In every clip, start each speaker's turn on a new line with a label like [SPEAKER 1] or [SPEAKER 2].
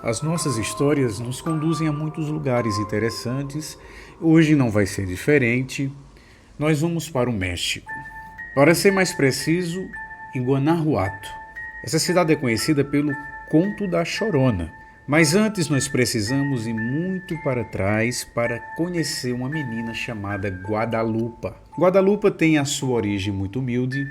[SPEAKER 1] As nossas histórias nos conduzem a muitos lugares interessantes. Hoje não vai ser diferente. Nós vamos para o México. Para ser mais preciso, em Guanajuato. Essa cidade é conhecida pelo Conto da Chorona. Mas antes nós precisamos ir muito para trás para conhecer uma menina chamada Guadalupa. Guadalupa tem a sua origem muito humilde,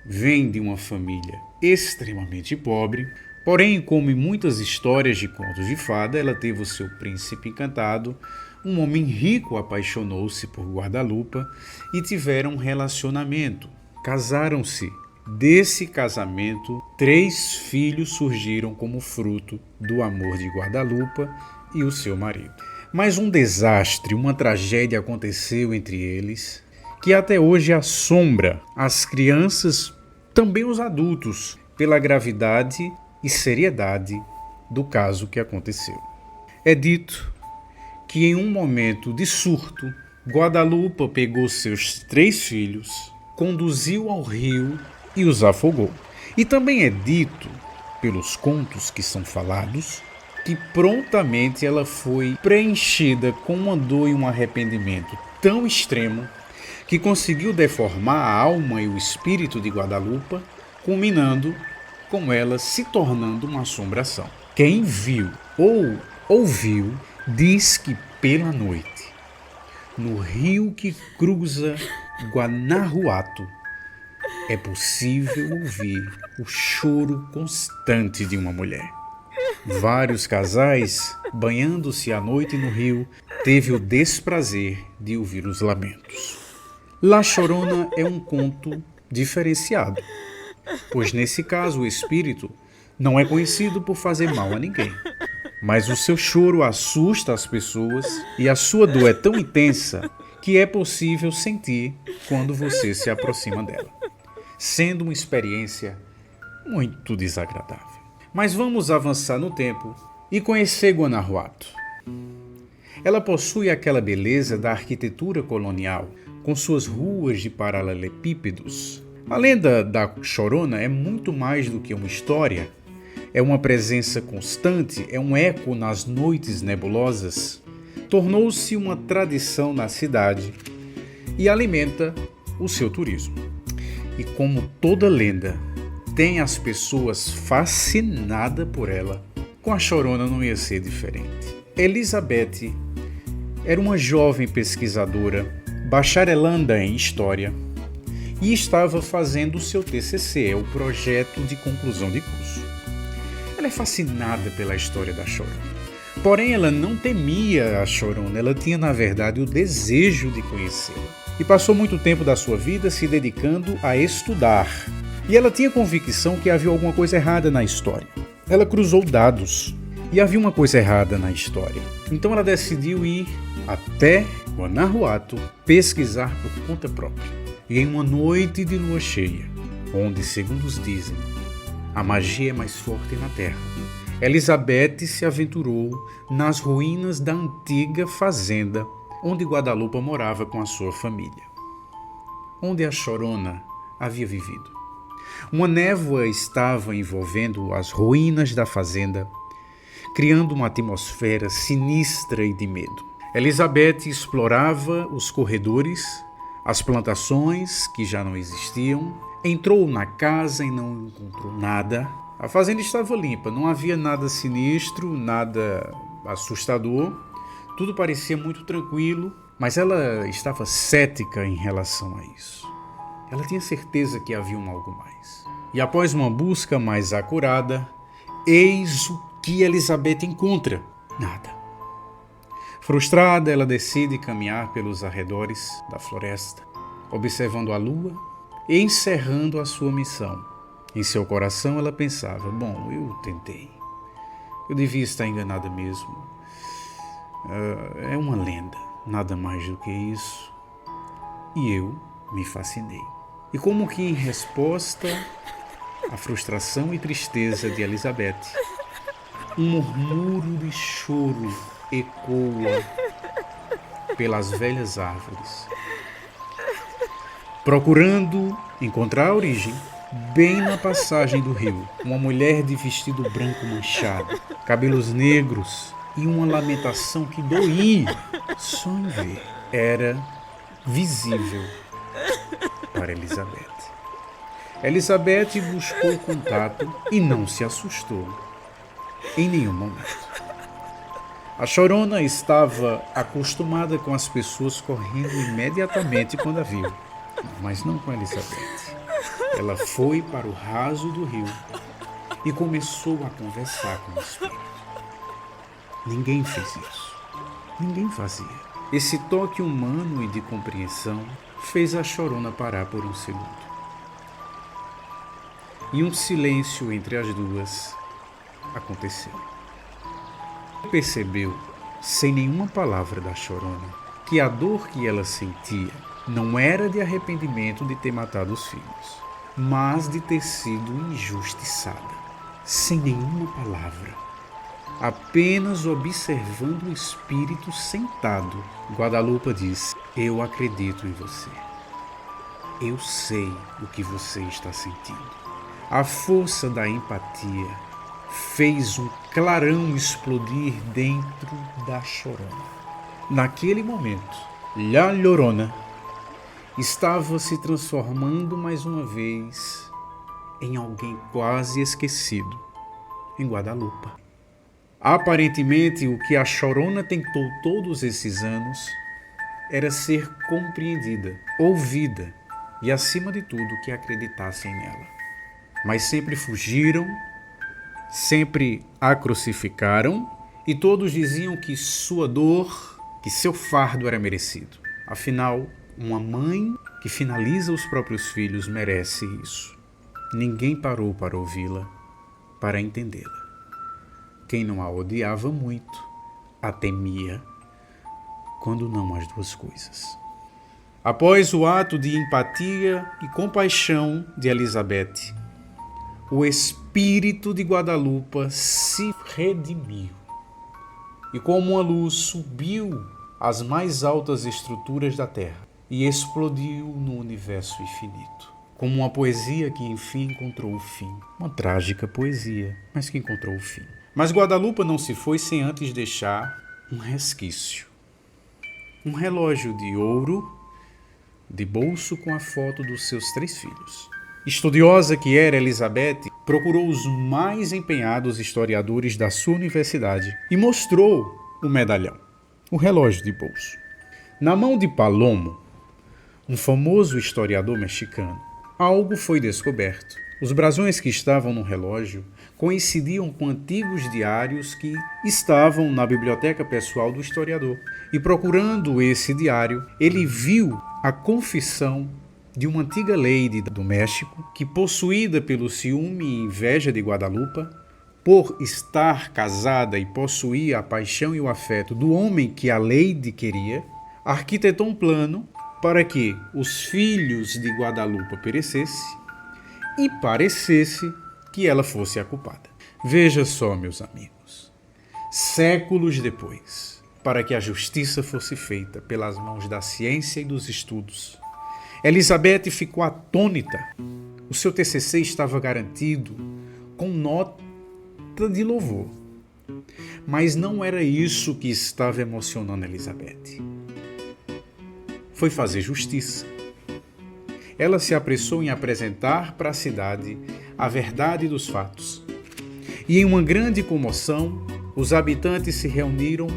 [SPEAKER 1] vem de uma família extremamente pobre, porém, como em muitas histórias de contos de fada, ela teve o seu príncipe encantado. Um homem rico apaixonou-se por Guadalupa e tiveram um relacionamento. Casaram-se. Desse casamento, 3 filhos surgiram como fruto do amor de Guadalupa e o seu marido. Mas um desastre, uma tragédia aconteceu entre eles, que até hoje assombra as crianças, também os adultos, pela gravidade e seriedade do caso que aconteceu. É dito que em um momento de surto, Guadalupa pegou seus 3 filhos, conduziu ao rio e os afogou. E também é dito, pelos contos que são falados, que prontamente ela foi preenchida com uma dor e um arrependimento tão extremo que conseguiu deformar a alma e o espírito de Guadalupa, culminando com ela se tornando uma assombração. Quem viu ou ouviu diz que pela noite, no rio que cruza Guanajuato, é possível ouvir o choro constante de uma mulher. Vários casais, banhando-se à noite no rio, teve o desprazer de ouvir os lamentos. La Chorona é um conto diferenciado, pois nesse caso o espírito não é conhecido por fazer mal a ninguém. Mas o seu choro assusta as pessoas e a sua dor é tão intensa que é possível sentir quando você se aproxima dela, sendo uma experiência muito desagradável. Mas vamos avançar no tempo e conhecer Guanajuato. Ela possui aquela beleza da arquitetura colonial, com suas ruas de paralelepípedos. A lenda da Chorona é muito mais do que uma história. É uma presença constante, é um eco nas noites nebulosas. Tornou-se uma tradição na cidade e alimenta o seu turismo. E como toda lenda tem as pessoas fascinadas por ela, com a Chorona não ia ser diferente. Elizabeth era uma jovem pesquisadora, bacharelanda em História, e estava fazendo o seu TCC, o projeto de conclusão de curso. Ela é fascinada pela história da Chorona. Porém, ela não temia a Chorona, ela tinha, na verdade, o desejo de conhecê-la. E passou muito tempo da sua vida se dedicando a estudar. E ela tinha convicção que havia alguma coisa errada na história. Ela cruzou dados e havia uma coisa errada na história. Então ela decidiu ir até Guanajuato pesquisar por conta própria. E em uma noite de lua cheia, onde, segundo os dizem, a magia é mais forte na Terra, Elizabeth se aventurou nas ruínas da antiga fazenda onde Guadalupa morava com a sua família, onde a Chorona havia vivido. Uma névoa estava envolvendo as ruínas da fazenda, criando uma atmosfera sinistra e de medo. Elizabeth explorava os corredores, as plantações que já não existiam, entrou na casa e não encontrou nada. A fazenda estava limpa, não havia nada sinistro, nada assustador. Tudo parecia muito tranquilo, mas ela estava cética em relação a isso. Ela tinha certeza que havia algo mais. E após uma busca mais acurada, eis o que Elizabeth encontra: nada. Frustrada, ela decide caminhar pelos arredores da floresta, observando a lua e encerrando a sua missão. Em seu coração ela pensava: bom, eu tentei. Eu devia estar enganada mesmo. É uma lenda, nada mais do que isso. E eu me fascinei. E como que em resposta à frustração e tristeza de Elizabeth, um murmúrio de choro ecoa pelas velhas árvores. Procurando encontrar a origem, bem na passagem do rio, uma mulher de vestido branco manchado, cabelos negros e uma lamentação que doía só em ver. Era visível para Elizabeth. Elizabeth buscou contato e não se assustou em nenhum momento. A chorona estava acostumada com as pessoas correndo imediatamente quando a viu, mas não com Elizabeth. Ela foi para o raso do rio e começou a conversar com o espírito. Ninguém fez isso. Ninguém fazia. Esse toque humano e de compreensão fez a chorona parar por um segundo. E um silêncio entre as duas aconteceu. Percebeu, sem nenhuma palavra da chorona, que a dor que ela sentia não era de arrependimento de ter matado os filhos, mas de ter sido injustiçada. Sem nenhuma palavra, apenas observando o espírito sentado, Guadalupa disse: eu acredito em você. Eu sei o que você está sentindo. A força da empatia fez um clarão explodir dentro da chorona. Naquele momento, La Llorona estava se transformando mais uma vez em alguém quase esquecido, em Guadalupa. Aparentemente, o que a chorona tentou todos esses anos era ser compreendida, ouvida e, acima de tudo, que acreditassem nela. Mas sempre fugiram, sempre a crucificaram e todos diziam que sua dor, que seu fardo era merecido. Afinal, uma mãe que finaliza os próprios filhos merece isso. Ninguém parou para ouvi-la, para entendê-la. Quem não a odiava muito, a temia, quando não as duas coisas. Após o ato de empatia e compaixão de Elizabeth, o espírito de Guadalupa se redimiu e, como uma luz, subiu às mais altas estruturas da terra e explodiu no universo infinito, como uma poesia que enfim encontrou o fim. Uma trágica poesia, mas que encontrou o fim. Mas Guadalupa não se foi sem antes deixar um resquício. Um relógio de ouro de bolso com a foto dos seus 3 filhos. Estudiosa que era, Elizabeth procurou os mais empenhados historiadores da sua universidade e mostrou o medalhão, o relógio de bolso. Na mão de Palomo, um famoso historiador mexicano, algo foi descoberto. Os brasões que estavam no relógio coincidiam com antigos diários que estavam na biblioteca pessoal do historiador. E procurando esse diário, ele viu a confissão de uma antiga lady do México que, possuída pelo ciúme e inveja de Guadalupa, por estar casada e possuir a paixão e o afeto do homem que a lady queria, arquitetou um plano para que os filhos de Guadalupa perecessem e parecesse que ela fosse a culpada. Veja só, meus amigos, séculos depois, para que a justiça fosse feita pelas mãos da ciência e dos estudos, Elizabeth ficou atônita. O seu TCC estava garantido com nota de louvor. Mas não era isso que estava emocionando Elizabeth. Foi fazer justiça. Ela se apressou em apresentar para a cidade a verdade dos fatos. E em uma grande comoção, os habitantes se reuniram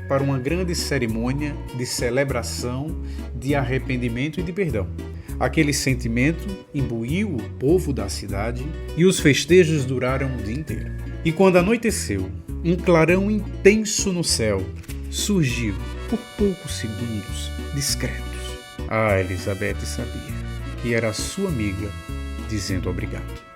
[SPEAKER 1] para uma grande cerimônia de celebração, de arrependimento e de perdão. Aquele sentimento imbuiu o povo da cidade e os festejos duraram o dia inteiro. E quando anoiteceu, um clarão intenso no céu surgiu por poucos segundos, discretos. Elizabeth sabia que era sua amiga dizendo obrigado.